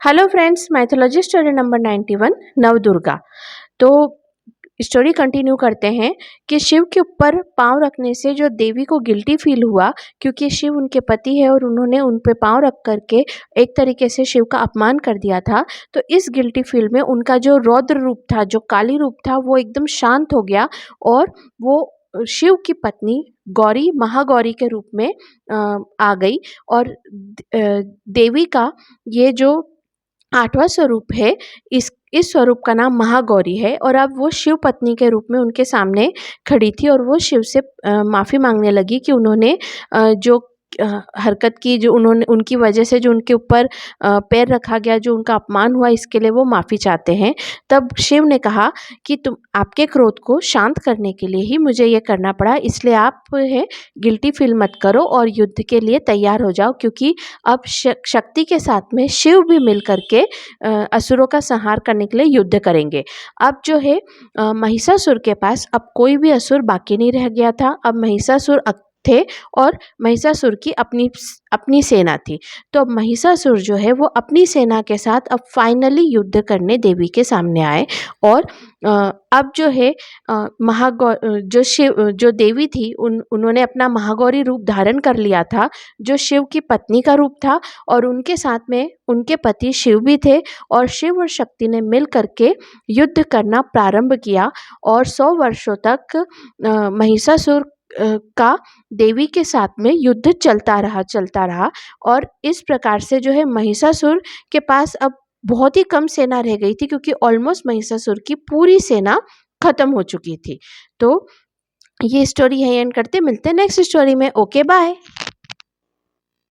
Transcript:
Hello friends, mythology story number 91 Navdurga. तो story continue करते हैं कि शिव के ऊपर पाँव रखने से जो देवी को गिल्टी फील हुआ, क्योंकि शिव उनके पति है और उन्होंने उन पे पाँव रख करके एक तरीके से शिव का अपमान कर दिया था। तो इस गिल्टी फील में उनका जो रौद्र रूप था, जो काली रूप था, वो एकदम शांत हो गया और वो शिव की पत्नी गौरी महागौरी के रूप में आ गई। और देवी का ये जो 8वां स्वरूप है, इस स्वरूप का नाम महागौरी है और अब वो शिव पत्नी के रूप में उनके सामने खड़ी थी और वो शिव से माफ़ी माँगने लगी कि उन्होंने जो हरकत की, जो उन्होंने उनकी वजह से जो उनके ऊपर पैर रखा गया, जो उनका अपमान हुआ, इसके लिए वो माफ़ी चाहते हैं। तब शिव ने कहा कि तुम आपके क्रोध को शांत करने के लिए ही मुझे ये करना पड़ा, इसलिए आप है गिल्टी फ़ील मत करो और युद्ध के लिए तैयार हो जाओ, क्योंकि अब शक्ति के साथ में शिव भी मिल करके असुरों का संहार करने के लिए युद्ध करेंगे। अब जो है महिषासुर के पास अब कोई भी असुर बाकी नहीं रह गया था। अब महिषासुर थे और महिषासुर की अपनी अपनी सेना थी। तो अब महिषासुर जो है वो अपनी सेना के साथ अब फाइनली युद्ध करने देवी के सामने आए। और अब जो है जो शिव जो देवी थी उन्होंने अपना महागौरी रूप धारण कर लिया था, जो शिव की पत्नी का रूप था। और उनके साथ में उनके पति शिव भी थे और शिव और शक्ति ने मिल करके युद्ध करना प्रारंभ किया। और 100 वर्षों तक महिषासुर का देवी के साथ में युद्ध चलता रहा। और इस प्रकार से जो है महिषासुर के पास अब बहुत ही कम सेना रह गई थी, क्योंकि ऑलमोस्ट महिषासुर की पूरी सेना खत्म हो चुकी थी। तो ये स्टोरी यहीं एंड करते, मिलते हैं नेक्स्ट स्टोरी में। Okay bye.